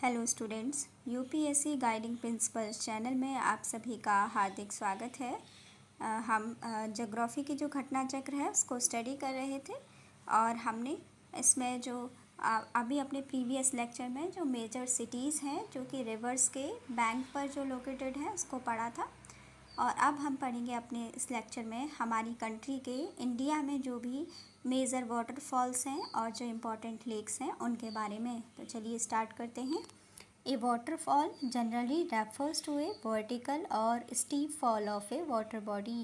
Hello students, UPSC guiding principles channel में आप सभी का हार्दिक स्वागत है। हम ज्योग्राफी की जो घटना चक्र है उसको स्टडी कर रहे थे और हमने इसमें जो अभी अपने प्रीवियस लेक्चर में जो मेजर सिटीज़ हैं जो कि रिवर्स के बैंक पर जो लोकेटेड है उसको पढ़ा था। और अब हम पढ़ेंगे अपने इस लेक्चर में हमारी कंट्री के इंडिया में जो भी मेजर वाटरफॉल्स हैं और जो इम्पोर्टेंट लेक्स हैं उनके बारे में। तो चलिए स्टार्ट करते हैं। A waterfall generally refers to a vertical or steep fall of a water body.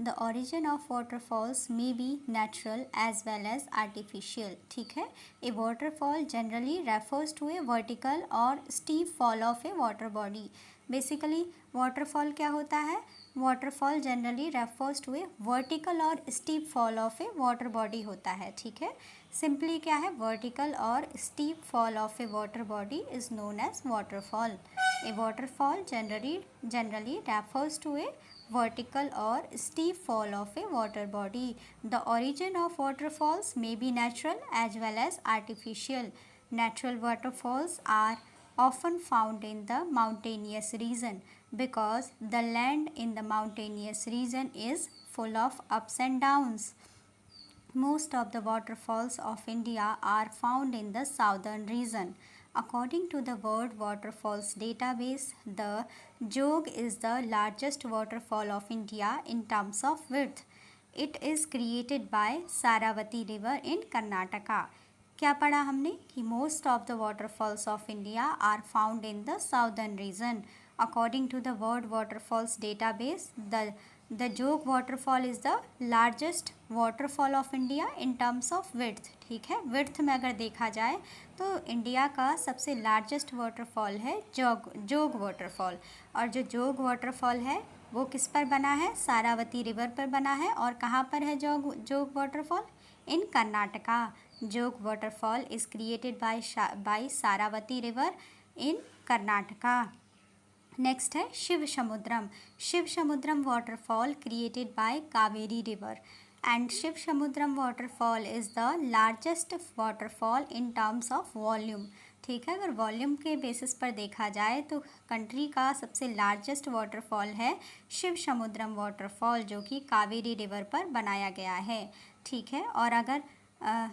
The origin of waterfalls may be natural as well as artificial. ठीक है, A waterfall generally refers to a vertical or steep fall of a water body. Basically, waterfall क्या होता है? Waterfall generally refers to a vertical और steep fall of a water body होता है। ठीक है, सिंपली क्या है, वर्टिकल और steep fall of a water body is known as waterfall. A waterfall generally refers to a vertical or steep fall of a water body. The origin of waterfalls may be natural as well as artificial. Natural waterfalls are often found in the mountainous region because the land in the mountainous region is full of ups and downs. Most of the waterfalls of India are found in the southern region. According to the World Waterfalls Database, the Jog is the largest waterfall of India in terms of width. It is created by Saravati River in Karnataka. क्या पढ़ा हमने कि most of the waterfalls of India are found in the southern region. According to the world waterfalls database, the Jog waterfall is the largest waterfall of India in terms of width. ठीक है, width में अगर देखा जाए तो India का सबसे largest waterfall है जोग वाटरफॉल. और जो जोग वाटरफॉल है वो किस पर बना है? सारावती रिवर पर बना है. और कहाँ पर है Jog waterfall? In Karnataka. Jog waterfall is created by Sharavati river in Karnataka. Next है Shivasamudram. Shivasamudram waterfall created by Kaveri river and Shivasamudram waterfall is the largest waterfall in terms of volume. ठीक है, अगर वॉल्यूम के बेसिस पर देखा जाए तो कंट्री का सबसे लार्जेस्ट वाटरफॉल है शिव समुद्रम वाटरफॉल जो कि कावेरी रिवर पर बनाया गया है. ठीक है, और अगर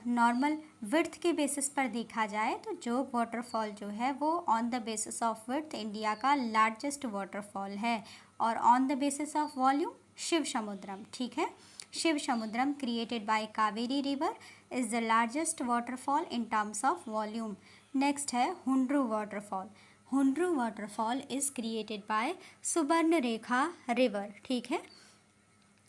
नॉर्मल विड्थ के बेसिस पर देखा जाए तो जोग वाटरफॉल जो है वो on the basis of width India का लार्जेस्ट वाटरफॉल है. और on the basis of volume Shivasamudram. ठीक है, Shivasamudram created by Kaveri river is the largest waterfall in terms of volume. Next है Hundru waterfall. Hundru waterfall is created by Subarnarekha river. ठीक है,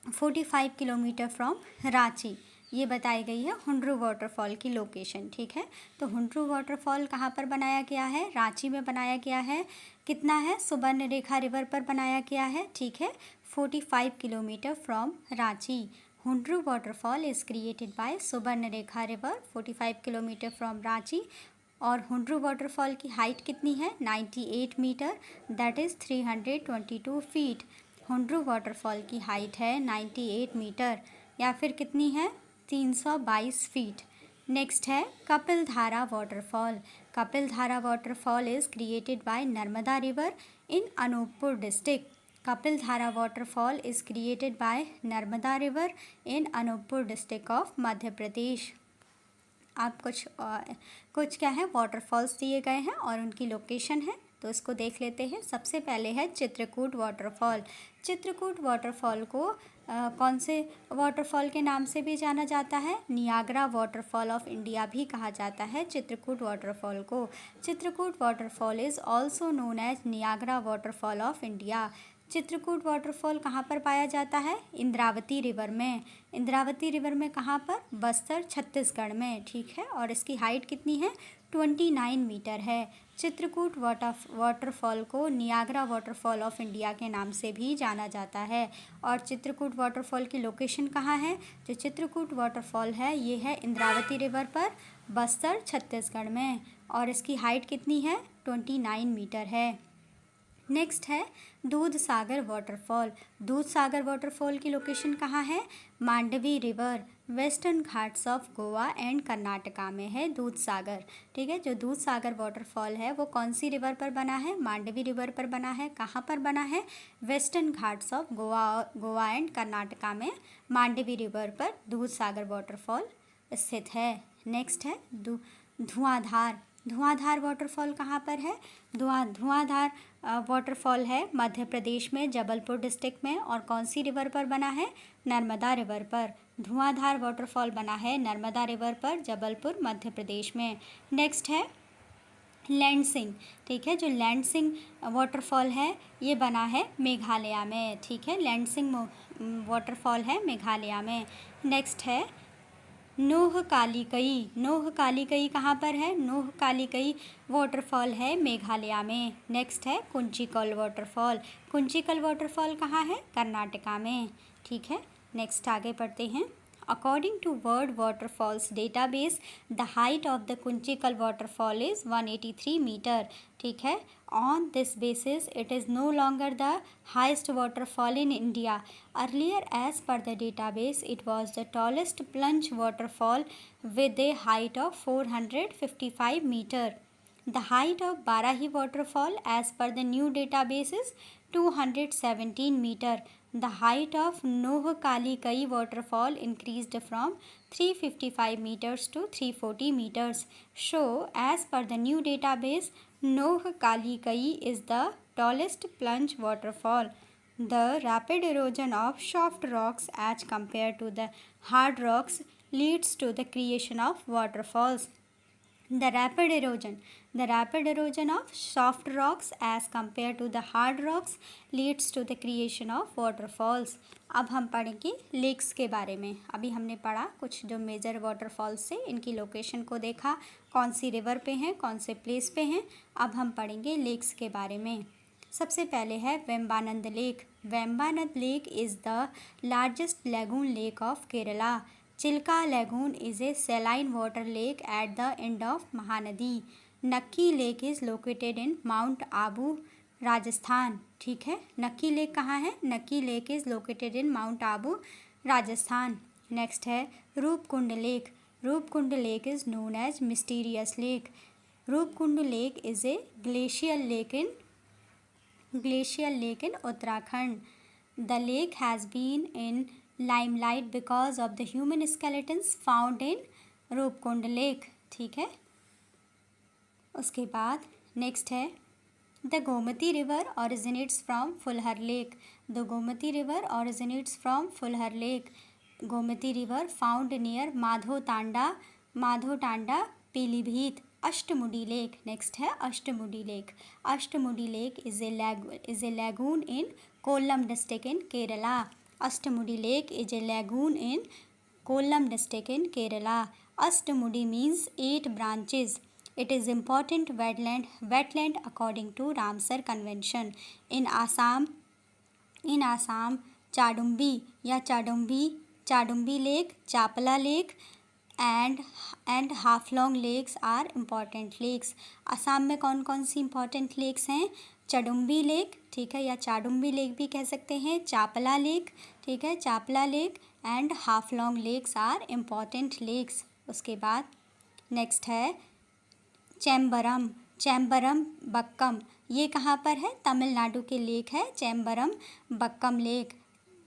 45 kilometre from Ranchi ये बताई गई है हुंड्रू वाटरफॉल की लोकेशन. ठीक है, तो हुंड्रू वाटरफॉल कहाँ पर बनाया गया है? रांची में बनाया गया है. कितना है? सुवर्णरेखा रिवर पर बनाया गया है. ठीक है, 45 kilometre from Ranchi. Hundru waterfall is created by Subarnarekha river 45 kilometre from Ranchi. और हुंड्रू वाटरफॉल की हाइट कितनी है? 98 metre, that is 322 feet. Hundru waterfall की हाइट है 98 मीटर या फिर कितनी है? 322 फीट. नेक्स्ट है Kapil Dhara waterfall. Kapil Dhara waterfall is created by Narmada river in Anuppur district. Kapil Dhara waterfall is created by Narmada river in Anuppur district of Madhya Pradesh. आप कुछ क्या है वाटरफॉल्स दिए गए हैं और उनकी लोकेशन है तो इसको देख लेते हैं. सबसे पहले है चित्रकूट वाटरफॉल. चित्रकूट वाटरफॉल को कौन से वाटरफॉल के नाम से भी जाना जाता है? नियाग्रा वाटरफॉल ऑफ इंडिया भी कहा जाता है चित्रकूट वाटरफॉल को. Chitrakoot waterfall is also known as Niagara waterfall of India. Chitrakoot waterfall कहाँ पर पाया जाता है? इंद्रावती रिवर में. इंद्रावती रिवर में कहाँ पर? बस्तर छत्तीसगढ़ में. ठीक है, और इसकी हाइट कितनी है? 29 मीटर है. चित्रकूट वाटरफॉल को नियाग्रा वाटरफॉल ऑफ इंडिया के नाम से भी जाना जाता है. और चित्रकूट वाटरफॉल की लोकेशन कहाँ है? जो चित्रकूट वाटरफॉल है ये है इंद्रावती रिवर पर, बस्तर छत्तीसगढ़ में. और इसकी हाइट कितनी है? 29 मीटर है. नेक्स्ट है दूध सागर वाटरफॉल। दूध सागर वाटरफॉल की लोकेशन कहाँ है? Mandovi river, Western Ghats of Goa and Karnataka में है दूध सागर। ठीक है, जो दूध सागर वाटरफॉल है वो कौन सी रिवर पर बना है? मांडवी रिवर पर बना है। कहाँ पर बना है? Western Ghats of Goa and Karnataka में मांडवी रिवर पर दूध सागर वाटरफॉल स्थित है। नेक्स्ट है धुआंधार। धुआंधार वाटरफॉल कहाँ पर है? धुआंधार वाटरफॉल है मध्य प्रदेश में, जबलपुर डिस्ट्रिक्ट में। और कौन सी रिवर पर बना है? नर्मदा रिवर पर। धुआंधार वाटरफॉल बना है नर्मदा रिवर पर, जबलपुर मध्य प्रदेश में। नेक्स्ट है लैंडसिंग। ठीक है, जो लैंडसिंग वाटरफॉल है ये बना है मेघालय में। ठीक है, लैंडसिंग वाटरफॉल है मेघालय में। नेक्स्ट है नोह कालिकई। नोह कालिकई कहाँ पर है? नोह कालिकई वाटरफॉल है मेघालय में। नेक्स्ट है कुंचिकल वाटरफॉल। कुंचिकल वाटरफॉल कहाँ है? कर्नाटका में। ठीक है, नेक्स्ट आगे पढ़ते हैं। According to World Waterfalls Database, the height of the Kunchikal waterfall is 183 meter. ठीक है, on this basis, it is no longer the highest waterfall in India. Earlier, as per the database, it was the tallest plunge waterfall with a height of 455 meter. The height of Barahi waterfall, as per the new database, is 217 meter. The height of Noh Kalikai waterfall increased from 355 meters to 340 meters. So, as per the new database, Noh Kalikai is the tallest plunge waterfall. The rapid erosion of soft rocks as compared to the hard rocks leads to the creation of waterfalls. The rapid erosion of soft rocks as compared to the hard rocks leads to the creation of waterfalls. अब हम पढ़ेंगे lakes के बारे में। अभी हमने पढ़ा कुछ जो मेजर वाटरफॉल्स से इनकी लोकेशन को देखा, कौन सी रिवर पे हैं, कौन से प्लेस पे हैं। अब हम पढ़ेंगे लेक्स के बारे में। सबसे पहले है Vembanad lake. Vembanad lake is the largest lagoon lake of Kerala. Chilka Lagoon is a saline water lake at the end of Mahanadi. Nakki Lake is located in Mount Abu, Rajasthan. ठीक है, नक्की लेक कहाँ है? Nakki lake is located in Mount Abu, Rajasthan. Next है Roopkund lake. Roopkund lake is known as mysterious lake. Roopkund lake is a glacial lake in Uttarakhand. The lake has been in limelight because of the human skeletons found in Roopkund lake. ठीक है, उसके बाद next है the Gomti river originates from Phulhar lake. The Gomti river originates from Phulhar lake. Gomti river found near Madho Tanda Pilibhit. Ashtamudi lake. Next है Ashtamudi lake. Ashtamudi lake is a lagoon in Kollam district in Kerala. Astamudi Lake is a lagoon in Kollam district in Kerala. Astamudi means 8 branches. It is important wetland according to Ramsar Convention. In Assam, Chadumbi Lake, Chapala Lake and Haflong lakes are important lakes. Assam में कौन कौन सी important lakes हैं? चडुम्बी lake, ठीक है, या चाडुम्बी lake भी कह सकते हैं, चापला लेक, ठीक है, Chapla lake and Haflong lakes are important lakes. उसके बाद नेक्स्ट है चैम्बरम बक्कम। ये कहाँ पर है? तमिलनाडु के लेक है Chembarambakkam lake.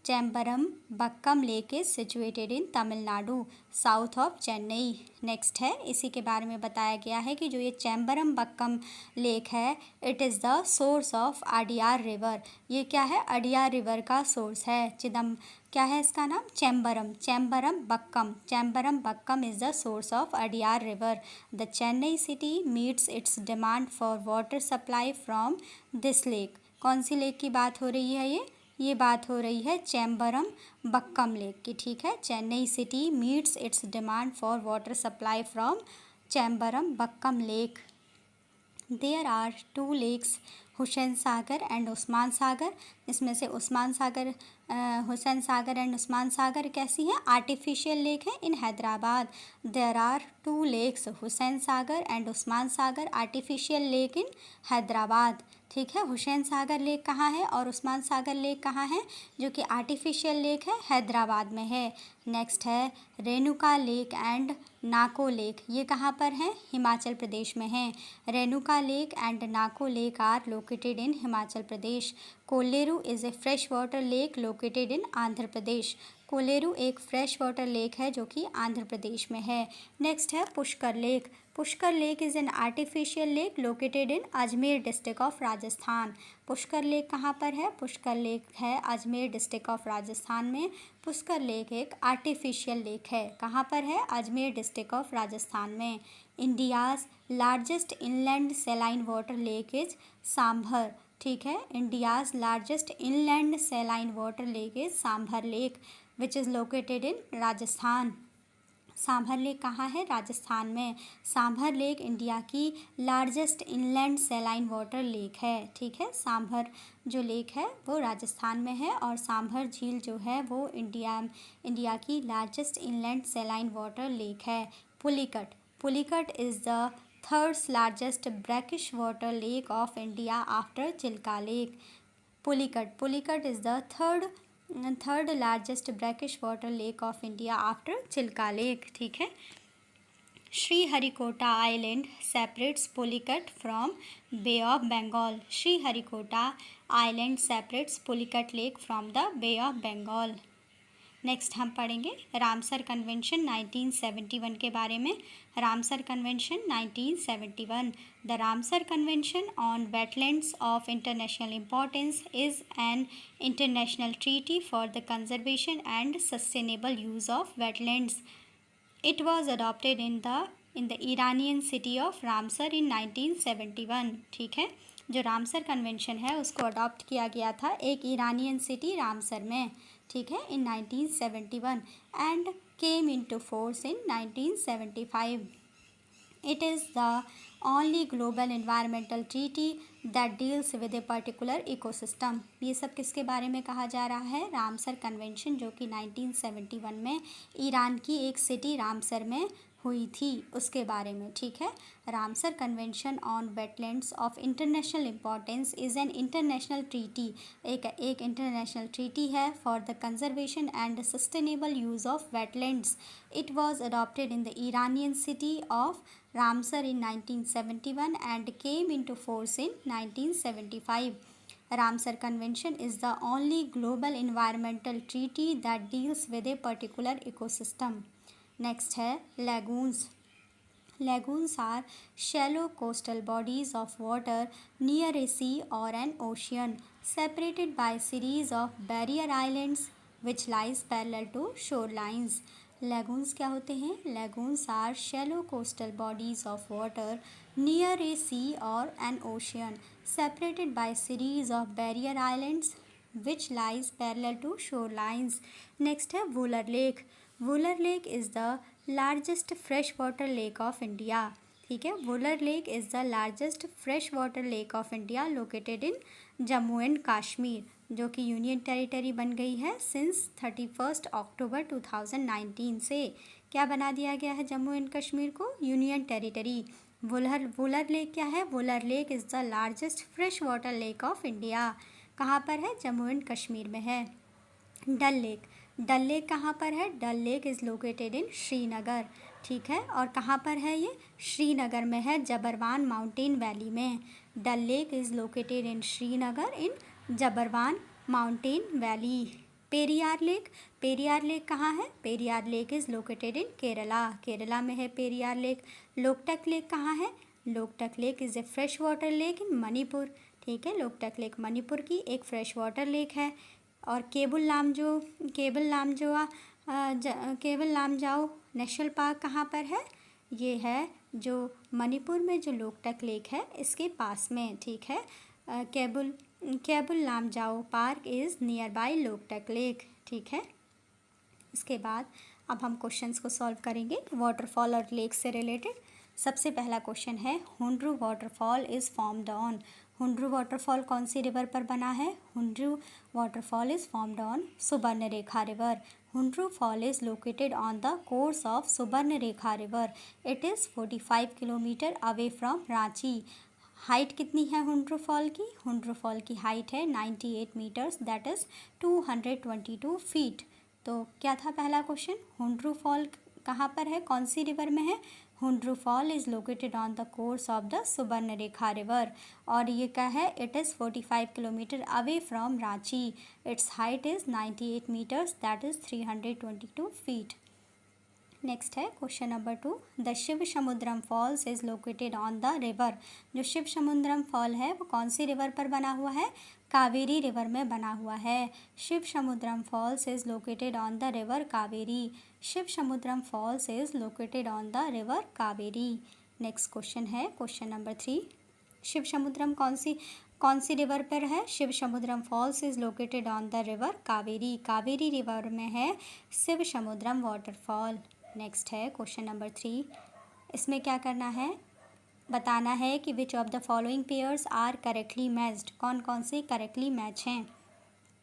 Chembarambakkam lake is situated in Tamil Nadu south of Chennai. Next है, इसी के बारे में बताया गया है कि जो ये चैम्बरम बक्कम लेक है it is the source of Adyar river. ये क्या है? अडियार रिवर का सोर्स है। क्या है इसका नाम? Chembarambakkam is the source of Adyar river. The Chennai city meets its demand for water supply from this lake. कौन सी लेक की बात हो रही है? ये बात हो रही है चैम्बरम बक्कम लेक की। ठीक है, Chennai city meets its demand for water supply from Chembarambakkam lake. There are 2 lakes Hussain Sagar and Osman Sagar. इसमें से उस्मान सागर, हुसैन सागर एंड उस्मान सागर कैसी है? आर्टिफिशियल लेक है in Hyderabad. There are 2 lakes, Hussain Sagar and Osman Sagar artificial lake in Hyderabad. ठीक है, हुसैन सागर लेक कहाँ है और उस्मान सागर लेक कहाँ है? जो कि आर्टिफिशियल लेक है, हैदराबाद में है। नेक्स्ट है Renuka lake and Nako lake, ये कहाँ पर है? हिमाचल प्रदेश में है। Renuka lake and Nako lake are located in Himachal Pradesh. Kolleru is a fresh water lake located in Andhra Pradesh. Kolleru एक फ्रेश वाटर लेक है जो कि आंध्र प्रदेश में है। नेक्स्ट है Pushkar lake. Pushkar lake is an artificial lake located in Ajmer district of Rajasthan. Pushkar lake कहाँ पर है? पुष्कर लेक है अजमेर डिस्ट्रिक्ट ऑफ राजस्थान में। पुष्कर लेक एक आर्टिफिशियल लेक है, कहाँ पर है? अजमेर डिस्ट्रिक्ट ऑफ राजस्थान में। India's largest inland saline water lake is sambar. ठीक है, India's largest inland saline water lake is sambar lake which is located in Rajasthan. Sambar lake कहाँ है? राजस्थान में। सांभर लेक इंडिया की largest inland saline water lake है। ठीक है, सांभर जो लेक है वो राजस्थान में है और सांभर झील जो है वो इंडिया की largest inland saline water lake है। Pulicat. Pulicat is the third largest brackish water lake of India after Chilka lake. Pulicat is the third largest brackish water lake of India after Chilka lake. ठीक है, Sriharikota island separates Pulicat from bay of Bengal. Sriharikota island separates Pulicat lake from the bay of Bengal. Next हम पढ़ेंगे Ramsar convention 1971 के बारे में। Ramsar convention 1971। The Ramsar convention on wetlands of international importance is an international treaty for the conservation and sustainable use of wetlands. It was adopted in the Iranian city of Ramsar in 1971। ठीक है, जो Ramsar convention है उसको adopt किया गया था एक Iranian city Ramsar में। ठीक है, इन 1971 and came into force in 1975। It is the only global environmental treaty that deals with a particular ecosystem. ये सब किसके बारे में कहा जा रहा है? रामसर कन्वेंशन जो कि 1971 में ईरान की एक सिटी रामसर में हुई थी उसके बारे में। ठीक है, Ramsar convention on wetlands of international importance is an international treaty, एक इंटरनेशनल ट्रीटी है for the conservation and sustainable use of wetlands. It was adopted in the Iranian city of Ramsar in 1971 and came into force in 1975. Ramsar Convention is the only global environmental treaty that deals with a particular ecosystem. Next है lagoons. Lagoons are shallow coastal bodies of water near a sea or an ocean, separated by a series of barrier islands which lies parallel to shorelines. Lagoons क्या होते हैं? Lagoons are shallow coastal bodies of water near a sea or an ocean, separated by a series of barrier islands which lies parallel to shorelines. Next है Vular Lake. Vular Lake is the largest freshwater lake of India. ठीक है, Wular lake is the largest fresh water lake of India located in Jammu and Kashmir, जो कि union territory बन गई है since 31 अक्टूबर 2019 से। क्या बना दिया गया है जम्मू एंड कश्मीर को? Union territory. वुलर लेक क्या है? Wular lake is the largest fresh water lake of India. कहाँ पर है? जम्मू एंड कश्मीर में है। डल लेक। डल लेक कहाँ पर है? Dal lake is located in Srinagar. ठीक है, और कहाँ पर है ये? श्रीनगर में है, जबरवान माउंटेन वैली में। Dal lake is located in Srinagar in Zabarwan mountain valley. Periyar lake. Periyar lake कहाँ है? Periyar lake is located in Kerala. Kerala में है पेरियार लेक। लोकटक लेक कहाँ है? Loktak lake is a fresh water lake in Manipur. ठीक है, लोकटक लेक मणिपुर की एक फ्रेश वाटर लेक है। और केबल लामजाओ नेशनल पार्क कहाँ पर है? ये है जो मणिपुर में जो लोकटक लेक है इसके पास में। ठीक है, cable Lamjao park is near by Loktak lake. ठीक है, इसके बाद अब हम क्वेश्चंस को सॉल्व करेंगे वाटरफॉल और लेक से रिलेटेड। सबसे पहला क्वेश्चन है, Hundru waterfall is formed on. Hundru waterfall कौन सी रिवर पर बना है? Hundru waterfall is formed on Subarnarekha river. Hundru fall is located on the course of Subarnarekha river. It is 45 kilometre away from Ranchi. Height कितनी है हुंड्रू फॉल की? हुंड्रू फॉल की हाइट है 98 मीटर्स, दैट इज़ 222 फीट। तो क्या था पहला क्वेश्चन? हुंड्रू फॉल कहाँ पर है, कौन सी रिवर में है? Hundru fall is located on the course of the Subarnarekha river. और ये क्या है? It is 45 kilometre away from Ranchi. Its height is 98 metres, that is 322 feet. Next है question number 2, the Shiv Samudram falls is located on the river. जो शिव समुद्रम fall है वो कौन सी रिवर पर बना हुआ है? कावेरी रिवर में बना हुआ है। शिव समुद्रम falls is located on the river Kaveri. Shiv Samudram falls is located on the river Kaveri. Next question है क्वेश्चन नंबर 3, शिव समुद्रम कौन सी रिवर पर है? शिव समुद्रम falls is located on the river Kaveri. Kaveri river में है शिव समुद्रम वाटरफॉल। नेक्स्ट है क्वेश्चन नंबर 3, इसमें क्या करना है? बताना है कि which of the following pairs are correctly matched. कौन कौन से करेक्टली मैच हैं?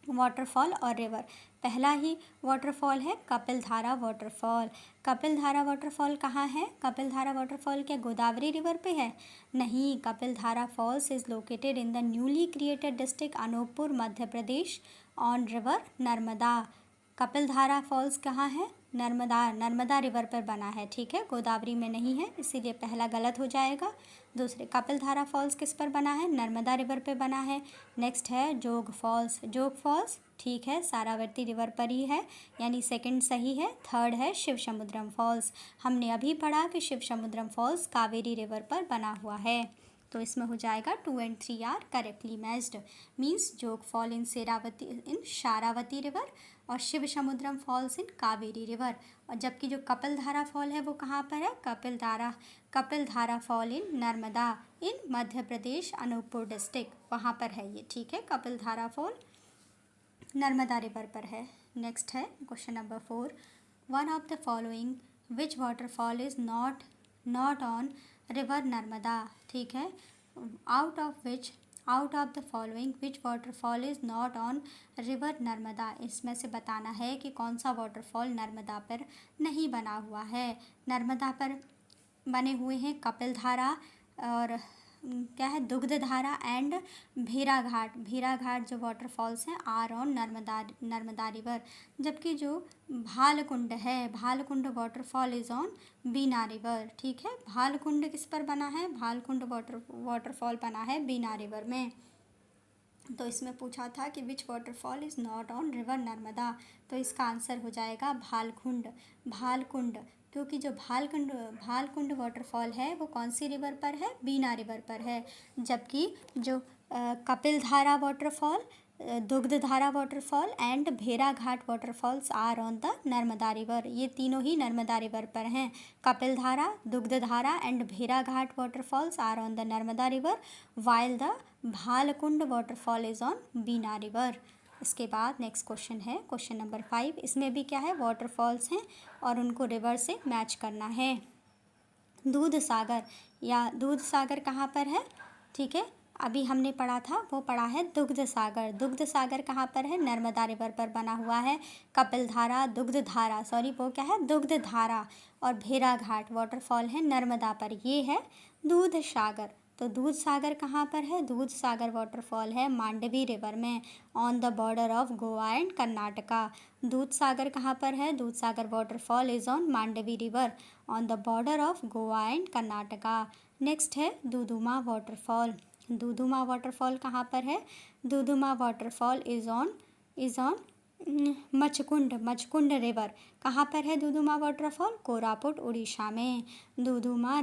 वाटरफॉल और रिवर। पहला ही वाटरफॉल है कपिल धारा वाटरफॉल। कपिल धारा वाटरफॉल कहाँ है? कपिल धारा वाटरफॉल क्या गोदावरी रिवर पे है? नहीं, Kapil Dhara falls is located in the newly created district Anuppur Madhya Pradesh on river Narmada. Kapil Dhara falls कहाँ है? नर्मदा रिवर पर बना है, ठीक है, गोदावरी में नहीं है, इसीलिए पहला गलत हो जाएगा। दूसरे, कपिल धारा फॉल्स किस पर बना है? नर्मदा रिवर पे बना है। नेक्स्ट है जोग फॉल्स। जोग फॉल्स ठीक है सारावती रिवर पर ही है, यानी सेकंड सही है। थर्ड है शिव समुद्रम फॉल्स। हमने अभी पढ़ा कि शिव समुद्रम फॉल्स कावेरी रिवर पर बना हुआ है, तो इसमें हो जाएगा 2 and 3 are correctly matched. Means Jog fall in Sharavati river और शिव समुद्रम फॉल्स इन कावेरी रिवर। और जबकि जो कपिल धारा फॉल है वो कहाँ पर है? कपिल धारा fall in Narmada in Madhya Pradesh Anuppur district, वहाँ पर है ये, ठीक है। कपिल धारा फॉल नर्मदा रिवर पर है। नेक्स्ट है question number 4, one of the following which waterfall is not on river Narmada, ठीक है। Out of the following which waterfall is not on river Narmada. इसमें से बताना है कि कौन सा वाटरफॉल नर्मदा पर नहीं बना हुआ है। नर्मदा पर बने हुए हैं कपिल धारा और क्या है, दुग्ध धारा एंड भीरा घाट जो वाटरफॉल्स हैं आर ऑन नर्मदा रिवर। जबकि जो Bhalkund waterfall is on Bina river, ठीक है। भालकुंड किस पर बना है? भालकुंड वाटरफॉल बना है बीना रिवर में। तो इसमें पूछा था कि which waterfall is not on river Narmada, तो इसका आंसर हो जाएगा भालकुंड, क्योंकि जो भालकुंड वाटरफॉल है वो कौन सी रिवर पर है? बीना रिवर पर है। जबकि जो Kapil Dhara waterfall, Dugdh Dhara waterfall and Bhera Ghat waterfalls are on the Narmada river, ये तीनों ही नर्मदा रिवर पर हैं। Kapil Dhara, Dugdh Dhara and Bhera Ghat waterfalls are on the Narmada river while the Bhalkund waterfall is on Bina river. इसके बाद नेक्स्ट क्वेश्चन है क्वेश्चन नंबर 5। इसमें भी क्या है, वाटरफॉल्स हैं और उनको रिवर से मैच करना है। दूध सागर कहाँ पर है? ठीक है, अभी हमने पढ़ा था, वो पढ़ा है दुग्ध सागर कहाँ पर है? नर्मदा रिवर पर बना हुआ है। कपिल धारा वो क्या है? दुग्ध धारा और भेरा घाट वाटरफॉल है नर्मदा पर, ये है दूध सागर। तो दूध सागर कहाँ पर है? दूध सागर वाटरफॉल है मांडवी रिवर में on the border of Goa and Karnataka. Dudhsagar कहाँ पर है? Dudhsagar waterfall is on Mandovi river on the border of Goa and Karnataka. Next है दुदुमा वाटरफॉल कहाँ पर है? Duduma waterfall is on Machkund river. कहाँ पर है दुदुमा वाटरफॉल? कोरापुट उड़ीसा में। दुदुमा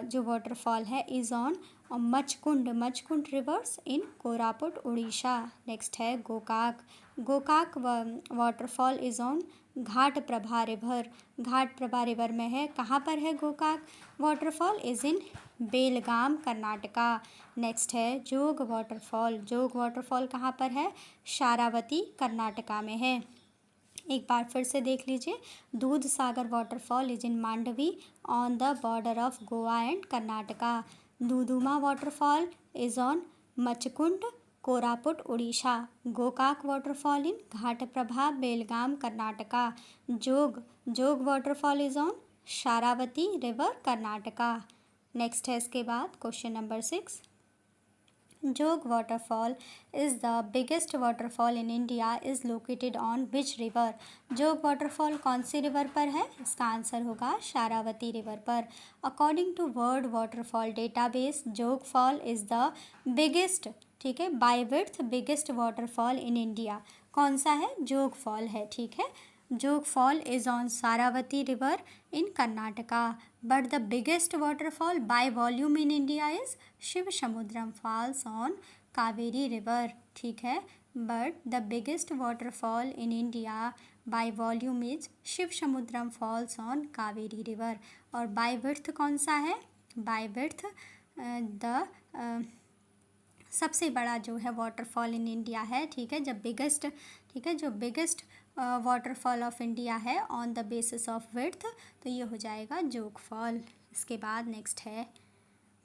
जो वाटरफॉल है is on Machkund rivers in Koraput Orissa. Next है Gokak waterfall is on Ghataprabha river में है। कहाँ पर है Gokak waterfall? Is in Belgaum Karnataka. Next है जोग वाटरफॉल कहाँ पर है? शारावती कर्नाटका में है। एक बार फिर से देख लीजिए। Dudhsagar waterfall is in Mandovi on the border of Goa and Karnataka. Duduma waterfall is on Machkund Koraput Orissa. Gokak waterfall in Ghataprabha Belgaum Karnataka. Jog waterfall is on Sharavati river Karnataka. Next है इसके बाद question number 6। Jog waterfall is the biggest waterfall in India is located on which river. Jog waterfall कौन सी river पर है? इसका answer होगा Sharavati river पर। According to world waterfall database, Jog fall is the biggest, ठीक है, by width biggest waterfall in India. कौन सा है? जोग फॉल है, ठीक है। Jog fall is on Sharavati river in Karnataka, but the biggest waterfall by volume in India is Shiva Samudram falls on Kaveri river, ठीक है। But the biggest waterfall in India by volume is Shiva Samudram falls on Kaveri river. और by width कौन सा है? By width the सबसे बड़ा जो है वाटरफॉल इन इंडिया है, ठीक है। जब बिगेस्ट, ठीक है, जो बिगेस्ट वाटरफॉल ऑफ इंडिया है on the basis of width, तो ये हो जाएगा जोग फॉल। इसके बाद नेक्स्ट है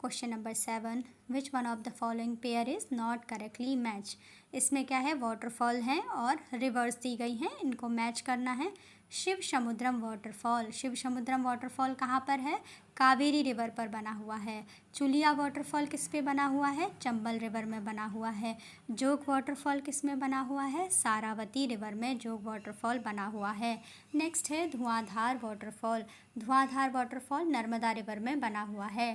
question number 7। Which one of the following pair is not correctly match. इसमें क्या है? वाटरफॉल हैं और रिवर्स दी गई हैं, इनको मैच करना है। शिव समुद्रम वाटरफॉल, शिव समुद्रम वाटरफॉल कहाँ पर है? कावेरी रिवर पर बना हुआ है। चुलिया वाटरफॉल किस पे बना हुआ है? चंबल रिवर में बना हुआ है। जोग वाटरफॉल किस में बना हुआ है? सारावती रिवर में जोग वाटरफॉल बना हुआ है। नेक्स्ट है धुआंधार वाटरफॉल। धुआंधार वाटरफॉल नर्मदा रिवर में बना हुआ है।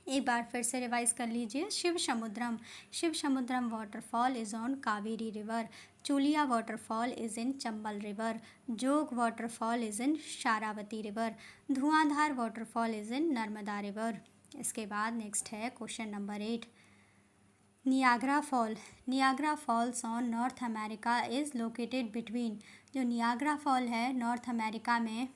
एक बार फिर से रिवाइज कर लीजिए। Shivasamudram waterfall is on Kaveri river. Chulia waterfall is in Chambal river. Jog waterfall is in Sharavati river. Dhuandhar waterfall is in Narmada river. इसके बाद नेक्स्ट है question number 8। Niagara falls on North America is located between. जो नियाग्रा फॉल है North America में,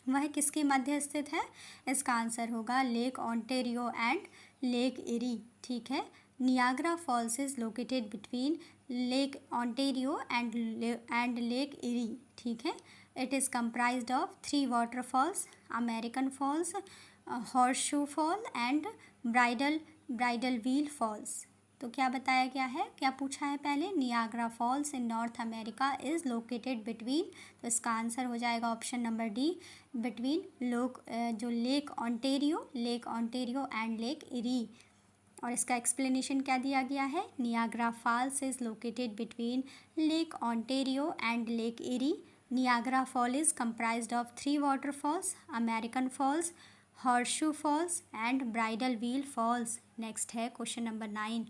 वह किसके मध्य स्थित है? इसका आंसर होगा lake Ontario and lake Erie, ठीक है। Niagara falls is located between lake Ontario and lake Erie, ठीक है। It is comprised of 3 waterfalls, American falls, horseshoe fall and bridal veil falls. तो क्या बताया गया है, क्या पूछा है पहले? Niagara falls in North America is located between, तो इसका आंसर हो जाएगा ऑप्शन नंबर डी, बिटवीन जो lake Ontario and lake Erie. और इसका एक्सप्लेनेशन क्या दिया गया है? Niagara falls is located between lake Ontario and lake eri. Niagara fall is comprised of 3 waterfalls, American falls, horseshoe falls and bridal veil falls. Next है question number 9।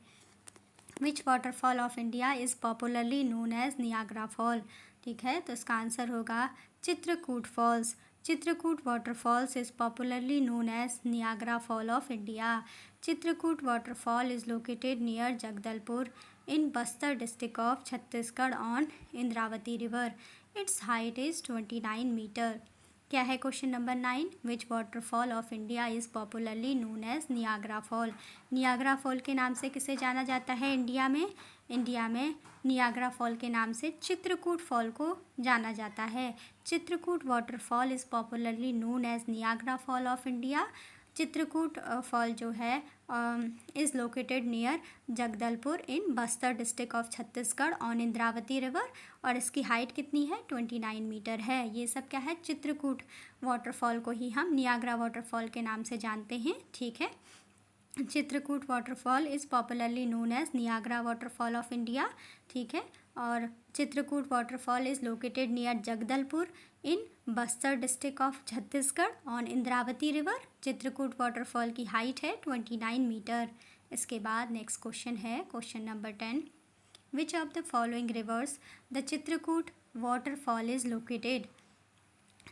Which waterfall of India is popularly known as Niagara fall, ठीक है। तो इसका answer होगा Chitrakoot falls. Chitrakoot waterfalls is popularly known as Niagara fall of India. Chitrakoot waterfall is located near Jagdalpur in Bastar district of Chhattisgarh on Indravati river. Its height is 29 metre. क्या है question number 9? Which waterfall of India is popularly known as Niagara fall. Niagara fall के नाम से किसे जाना जाता है India में? इंडिया में नियाग्रा फॉल के नाम से चित्रकूट फॉल को जाना जाता है. Chitrakoot waterfall is popularly known as Niagara fall of India. Chitrakoot fall जो है is located near Jagdalpur in Bastar district of Chhattisgarh on Indravati river. और इसकी हाइट कितनी है? 29 मीटर है. ये सब क्या है? चित्रकूट वाटरफॉल को ही हम नियाग्रा वाटरफॉल के नाम से जानते हैं, ठीक है. Chitrakoot waterfall is popularly known as Niagara waterfall of India, ठीक है. और Chitrakoot waterfall is located near Jagdalpur in Bastar district of Chhattisgarh on Indravati river. Chitrakoot waterfall की हाइट है 29 मीटर. इसके बाद नेक्स्ट क्वेश्चन है question number 10. Which of the following rivers the Chitrakoot waterfall is located.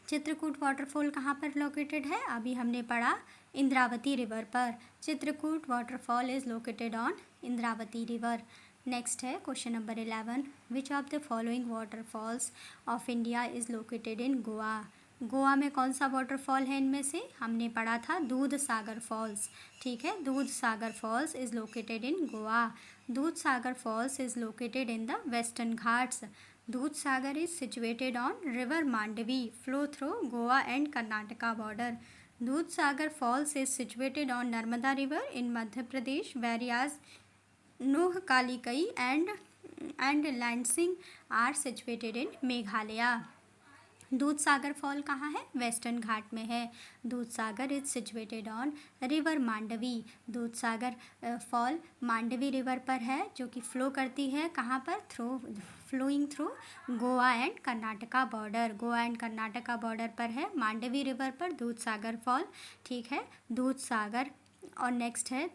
Chitrakoot waterfall कहाँ पर लोकेटेड है? अभी हमने पढ़ा इंद्रावती रिवर पर. Chitrakoot waterfall is located on Indravati river. Next है question number 11. Which of the following waterfalls of India is located in Goa. Goa में कौन सा वाटरफॉल है इनमें से? हमने पढ़ा था दूध सागर फॉल्स, ठीक है. Dudhsagar falls is located in Goa. Dudhsagar falls is located in the Western Ghats. Dudhsagar is situated on river Mandovi flow through Goa and Karnataka border. Dudhsagar falls is situated on Narmada river in Madhya Pradesh, whereas Nohkalikai and लैंडसिंग are situated in Meghalaya. Dudhsagar fall कहाँ है? Western Ghat में है. Dudhsagar is situated on river Mandovi. Dudhsagar fall Mandovi river पर है जो कि flow करती है कहाँ पर? Flowing through Goa and Karnataka border. Goa and Karnataka border पर है मांडवी रिवर पर दूधसागर फॉल. ठीक है, दूधसागर. और नेक्स्ट है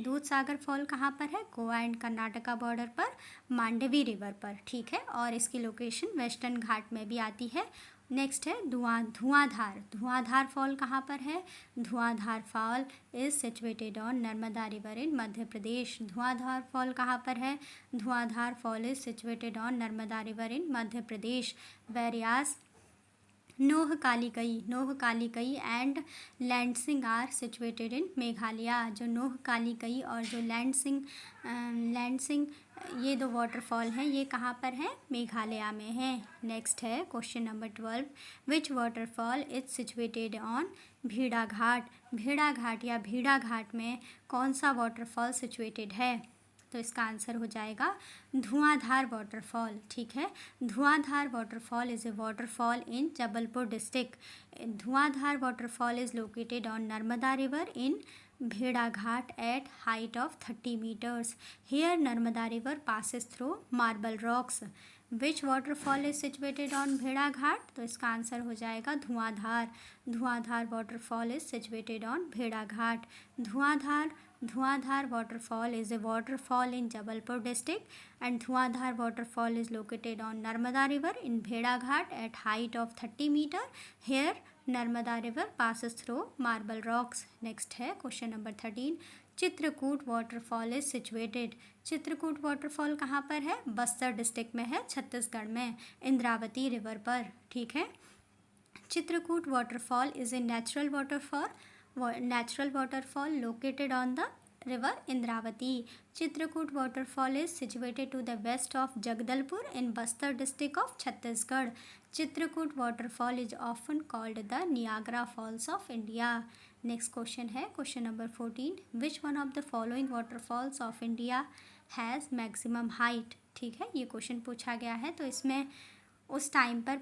दूधसागर फॉल कहाँ पर है? गोवा एंड कर्नाटका बॉर्डर पर मांडवी रिवर पर. ठीक है, और इसकी लोकेशन वेस्टर्न घाट में भी आती है. नेक्स्ट है धुआंधार. धुआंधार फॉल कहाँ पर है? Dhuandhar fall is situated on Narmada river in Madhya Pradesh. Dhuandhar fall कहाँ पर है? Dhuandhar fall is situated on Narmada river in Madhya Pradesh. whereas Nohkalikai and लैंडसिंग आर सिचुएटेड इन मेघालय. जो नोहकालिकई और जो लैंडसिंग ये दो वाटरफॉल हैं, ये कहाँ पर हैं? मेघालय में हैं. नेक्स्ट है question number 12. Which waterfall is situated on भीड़ा घाट. भीड़ा घाट या भीड़ा घाट में कौन सा वाटरफॉल सिचुएटेड है? तो इसका आंसर हो जाएगा धुआंधार वाटरफॉल. ठीक है, Dhuandhar waterfall is a waterfall in Jabalpur district. Dhuandhar waterfall is located on Narmada river in भेड़ाघाट at height of 30 meters. Here Narmada river passes through marble rocks. Which waterfall is situated on भेड़ाघाट? तो इसका आंसर हो जाएगा धुआंधार. धुआंधार वाटरफॉल इज सिचुएटेड ऑन भेड़ाघाट. धुआंधार waterfall is a waterfall in Jabalpur district, and Dhuandhar waterfall is located on Narmada river in Bhedaghat at height of 30 meter. Here Narmada river passes through marble rocks. Next है question number 13. Chitrakoot waterfall is situated. Chitrakoot waterfall कहाँ पर है? Bastar district में है, छत्तीसगढ़ में, Indravati river पर. ठीक है, Chitrakoot waterfall is a natural waterfall located on the river Indravati. Chitrakoot waterfall is situated to the west of Jagdalpur in Bastar district of Chhattisgarh. Chitrakoot waterfall is often called the Niagara Falls of India. Next question है question number 14. Which one of the following waterfalls of India has maximum height? ठीक है, ये question पूछा गया है. तो इसमें उस टाइम पर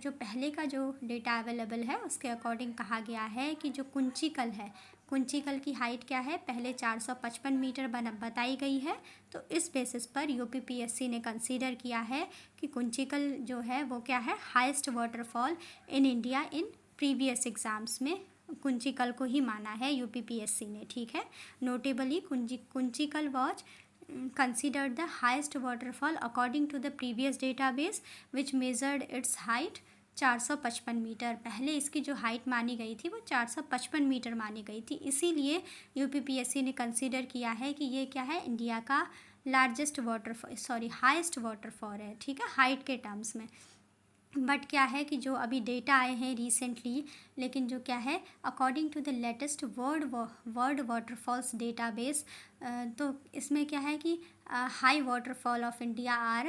जो पहले का जो डेटा अवेलेबल है उसके अकॉर्डिंग कहा गया है कि जो कुंचिकल है, कुंचिकल की हाइट क्या है? पहले 455 मीटर बताई गई है. तो इस बेसिस पर यूपीपीएससी ने कंसीडर किया है कि कुंचिकल जो है वो क्या है? Highest waterfall in India. In previous exams में कुंचिकल को ही माना है यूपीपीएससी ने. ठीक है, notably Kunchikal was considered the highest waterfall according to the previous database which measured its height 455 metre. पहले इसकी जो हाइट मानी गई थी वो 455 मीटर मानी गई थी. इसीलिए यूपीपीएससी ने कंसीडर किया है कि ये क्या है? इंडिया का हाईएस्ट वाटरफॉल है. ठीक है, हाइट के टर्म्स में. बट क्या है कि जो अभी डेटा आए हैं रिसेंटली, लेकिन जो क्या है according to the latest world waterfalls database, तो इसमें क्या है कि high waterfall of India are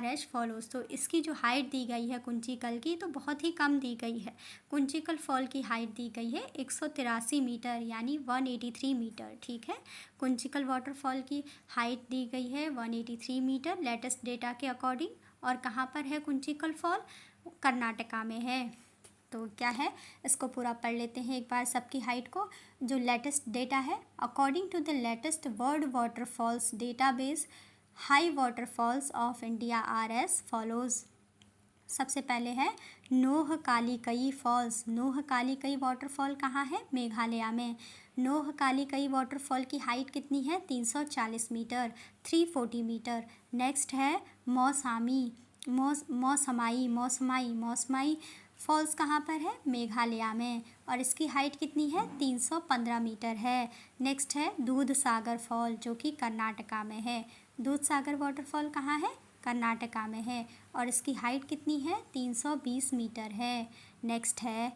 as follows. तो इसकी जो हाइट दी गई है कुंचिकल की तो बहुत ही कम दी गई है. कुंचिकल फॉल की हाइट दी गई है 183 मीटर यानी 183 मीटर. ठीक है, कुंचिकल वाटरफॉल की हाइट दी गई है 183 मीटर लेटेस्ट डेटा के अकॉर्डिंग. और कहाँ पर है कुंचिकल फॉल? कर्नाटका में है. तो क्या है, इसको पूरा पढ़ लेते हैं एक बार सबकी हाइट को. जो लेटेस्ट डेटा है, according to the latest world waterfalls database, high waterfalls of India are as follows. सबसे पहले है नोहकालिकई फॉल्स. नोहकालिकई वाटरफॉल कहाँ है? मेघालय में. नोहकालिकई वाटरफॉल की हाइट कितनी है? 340 मीटर, 340 मीटर. नेक्स्ट है मौसमाई फॉल्स कहाँ पर है? मेघालय में, और इसकी हाइट कितनी है? 315 मीटर है. नेक्स्ट है दूधसागर फॉल जो कि कर्नाटका में है. दूधसागर वाटरफॉल कहाँ है? कर्नाटका में है, और इसकी हाइट कितनी है? 320 मीटर है. नेक्स्ट है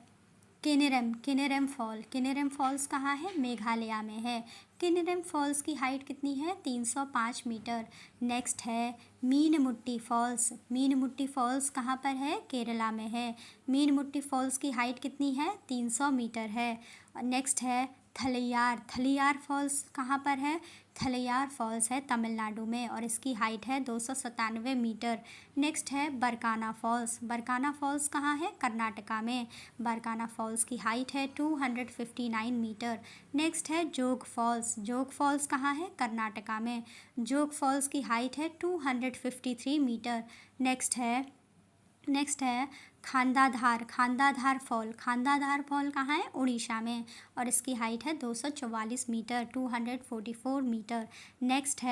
किनेरम फॉल्स कहाँ है? मेघालय में है। किनेरम फॉल्स की हाइट कितनी है? 305 मीटर। नेक्स्ट है मीनमुट्टी फॉल्स कहाँ पर है? केरला में है। मीनमुट्टी फॉल्स की हाइट कितनी है? 300 मीटर है। नेक्स्ट है थलियार फॉल्स कहाँ पर है? थलियार फॉल्स है तमिलनाडु में और इसकी हाइट है 297 मीटर। नेक्स्ट है बरकाना फॉल्स कहाँ है? कर्नाटका में। बरकाना फॉल्स की हाइट है 259 मीटर। नेक्स्ट है जोग फॉल्स कहाँ है? कर्नाटका में। जोग फॉल्स की हाइट है 253 मीटर। नेक्स्ट है खांदाधार फॉल कहाँ है? उड़ीसा में और इसकी हाइट है 244 मीटर 244 मीटर। नेक्स्ट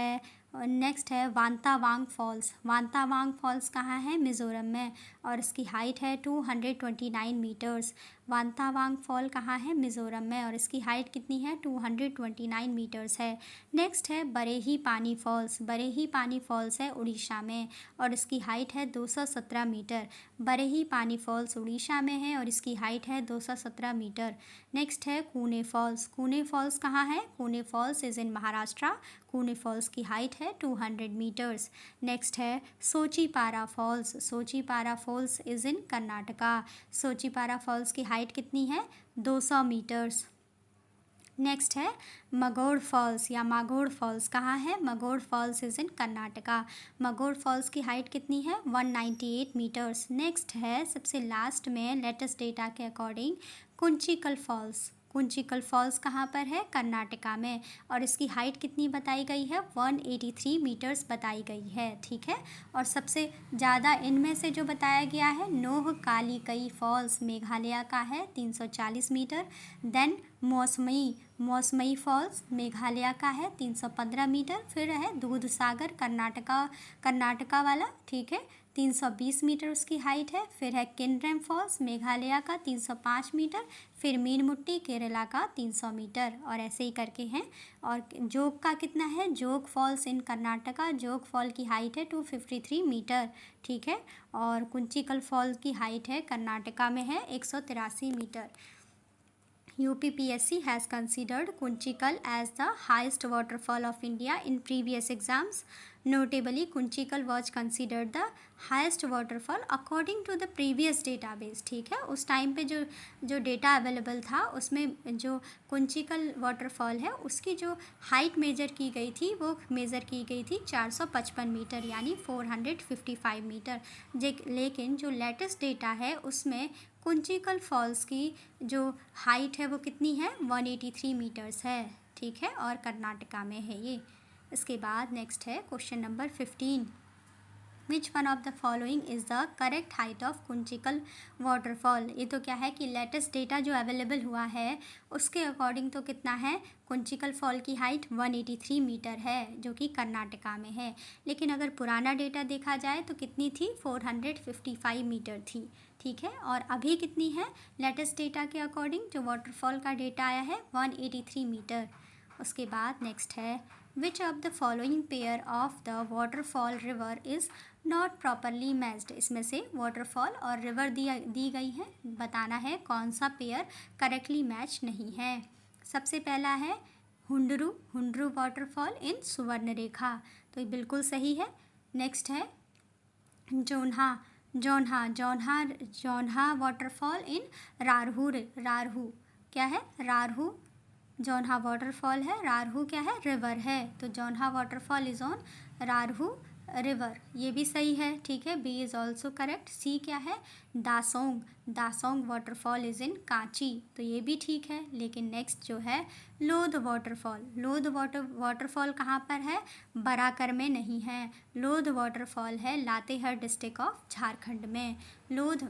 है वांतावांग फॉल्स कहाँ है? मिज़ोरम में और इसकी हाइट है 229 मीटर्स। वांतावांग फॉल कहाँ है? मिज़ोरम में और इसकी हाइट कितनी है? 229 मीटर्स है। नेक्स्ट है बरेही पानी फॉल्स है उड़ीसा में और इसकी हाइट है 217 मीटर। बरेही पानी फॉल्स उड़ीसा में है और इसकी हाइट है 217 मीटर। नेक्स्ट है कूने फॉल्स कहाँ है? Kune falls is in Maharashtra. Kune falls की हाइट है 200 मीटर्स। नेक्स्ट है Soochipara falls is in Karnataka. Soochipara falls की हाइट कितनी है? 200 मीटर्स। नेक्स्ट है मागोड़ फॉल्स कहाँ है? Magod falls is in Karnataka. Magod falls की हाइट कितनी है? 198 मीटर्स। नेक्स्ट है सबसे लास्ट में लेटेस्ट डेटा के अकॉर्डिंग कुंचिकल फॉल्स कहाँ पर है? कर्नाटका में और इसकी हाइट कितनी बताई गई है? 183 मीटर्स बताई गई है। ठीक है, और सबसे ज़्यादा इनमें से जो बताया गया है नोह कालिकई फॉल्स मेघालय का है 340 मीटर। देन मौसमई फॉल्स मेघालय का है 315 मीटर। फिर है दूधसागर कर्नाटका वाला, ठीक है, 320 मीटर उसकी हाइट है। फिर है किनरेम फॉल्स मेघालय का 305 मीटर। फिर मीनमुट्टी केरला का 300 मीटर और ऐसे ही करके हैं। और जोग का कितना है? जोग फॉल्स इन कर्नाटका, जोग फॉल की हाइट है 253 मीटर। ठीक है, और कुंचिकल फॉल की हाइट है कर्नाटका में है 183 metre. UPPSC has considered Kunchikal as the highest waterfall of India in previous exams. Notably, Kunchikal was considered the highest waterfall according to the previous database. ठीक है, उस टाइम पे जो डेटा अवेलेबल था उसमें जो कुंचिकल वाटरफॉल है उसकी जो हाइट मेजर की गई थी वो मेज़र की गई थी 455 मीटर यानी 455 मीटर। लेकिन जो लेटेस्ट डेटा है उसमें कुंचिकल फॉल्स की जो हाइट है वो कितनी है? 183 मीटर्स है। ठीक है, और कर्नाटका में है ये। इसके बाद नेक्स्ट है question number 15। Which one of the following is the correct height of Kunchikal waterfall? ये तो क्या है कि लेटेस्ट डेटा जो अवेलेबल हुआ है उसके अकॉर्डिंग तो कितना है? कुंचिकल फॉल की हाइट 183 मीटर है जो कि कर्नाटका में है। लेकिन अगर पुराना डेटा देखा जाए तो कितनी थी? 455 मीटर थी। ठीक है, और अभी कितनी है? लेटेस्ट डेटा के अकॉर्डिंग जो वाटरफॉल का डेटा आया है 183 मीटर। उसके बाद नेक्स्ट है विच of the following pair of the waterfall river is not properly matched? इसमें से वाटरफॉल और रिवर दी गई है, बताना है कौन सा पेयर करेक्टली मैच नहीं है। सबसे पहला है हुंडरू वाटरफॉल इन सुवर्णरेखा, तो ये बिल्कुल सही है। नेक्स्ट है जोन्हा वाटरफॉल इन रारहू क्या है? रारहू जोन्हा वाटरफॉल है, रारहू क्या है? रिवर है, तो Jonha waterfall is on Rarhu river, ये भी सही है। ठीक है, B is also correct. C क्या है? Dasong waterfall is in Kanchi, तो ये भी ठीक है। लेकिन नेक्स्ट जो है लोध वाटरफॉल कहाँ पर है? बराकर में नहीं है। लोध वाटरफॉल है लातेहार डिस्ट्रिक्ट ऑफ झारखंड में। लोध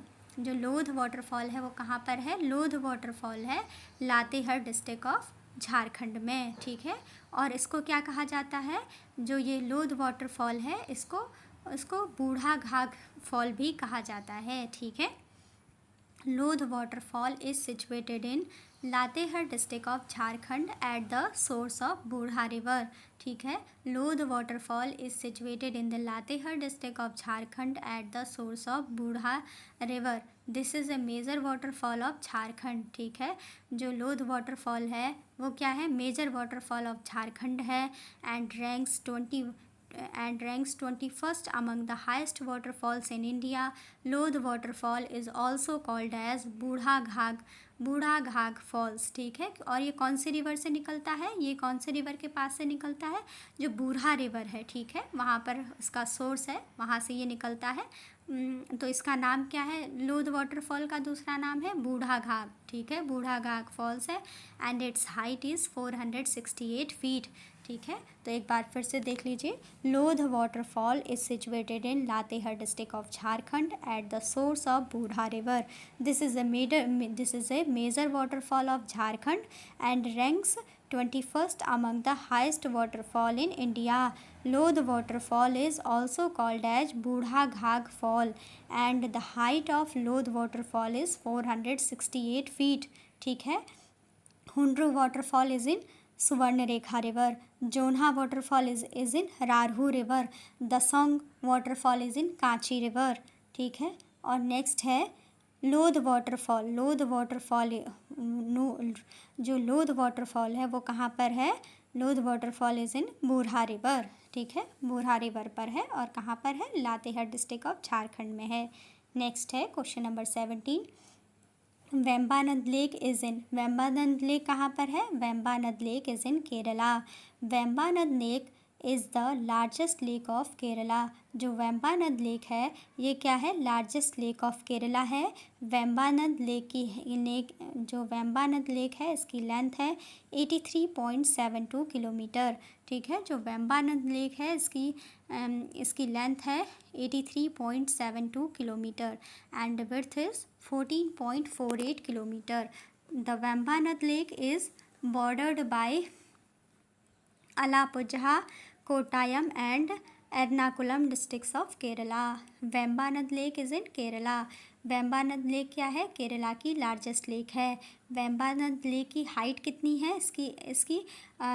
वाटरफॉल है वो कहाँ पर है? लोध वाटरफॉल है लातेहार डिस्ट्रिक्ट ऑफ झारखंड में। ठीक है, और इसको क्या कहा जाता है? जो ये लोध वाटरफॉल है इसको बूढ़ा घाघ फॉल भी कहा जाता है। ठीक है, Lodh waterfall is situated in Latehar district of Jharkhand at the source of Burha river. ठीक है, Lodh waterfall is situated in the Latehar district of Jharkhand at the source of Burha river. This is a major waterfall of Jharkhand. ठीक है, जो लोध वाटरफॉल है वो क्या है, मेजर वाटरफॉल ऑफ झारखंड है and ranks 21st among the highest waterfalls in India. Lodh waterfall is also called as बूढ़ा Ghagh false. ठीक है, और ये कौन सी रिवर से निकलता है, ये कौन से रिवर के पास से निकलता है, जो बूढ़ा रिवर है। ठीक है, वहाँ पर इसका सोर्स है, वहाँ से ये निकलता है। तो इसका नाम क्या है, लोध वाटरफॉल का दूसरा नाम है बूढ़ा घाघ। ठीक है, बूढ़ा घाघ फॉल्स है and its height is 468 feet. ठीक है, तो एक बार फिर से देख लीजिए, Lodh waterfall is situated in Latehar district of Jharkhand at the source of Burha river. This is a major waterfall of Jharkhand and ranks 21st among the highest waterfall in India. Lodh waterfall is also called as Budha Ghag Fall and the height of Lodh waterfall is 468 feet. ठीक है, Hundru waterfall is in Suvarnarekha river. Jonha waterfall is in Rarhu river. Dasong waterfall is in Kachi river. ठीक है, और next है Lodh waterfall. लोध waterfall जो लोध waterfall है वो कहाँ पर है, लोध वाटरफॉल इज़ इन बूढ़ा रिवर। ठीक है, बूढ़ा रिवर पर है और कहाँ पर है, लातेहार डिस्ट्रिक्ट ऑफ झारखंड में है। नेक्स्ट है question number 17, Vembanad lake is in, Vembanad lake कहाँ पर है, Vembanad lake is in Kerala. Vembanad lake is the largest lake of Kerala. जो वेम्बानद लेक है ये क्या है, लार्जेस्ट लेक ऑफ केरला है। वेम्बानद लेक जो वेम्बानद लेक है इसकी लेंथ है 83.72 किलोमीटर। ठीक है, जो वेम्बानद लेक है इसकी लेंथ है 83.72 kilometre and width is 14.48 kilometre. The Vembanad lake is bordered by Alappuzha, Kottayam and Ernakulam districts of Kerala. Vembanad lake is in Kerala. Vembanad lake क्या है, केरला की लार्जेस्ट लेक है। वेम्बानद लेक की हाइट कितनी है, इसकी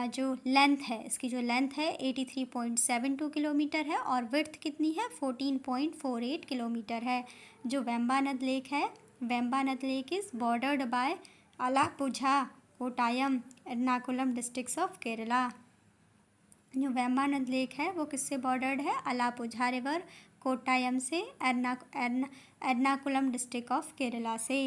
जो लेंथ है 83.72 किलोमीटर है और विड्थ कितनी है 14.48 किलोमीटर है। जो वेम्बानद लेक है, Vembanad lake is bordered by Alappuzha, Kottayam, Ernakulam districts of Kerala. जो वेम्बानद लेक है वो किससे बॉर्डर्ड है, अलापुझा रिवर, कोट्टायम से, एर्नाकुलम डिस्ट्रिक्ट ऑफ केरला से।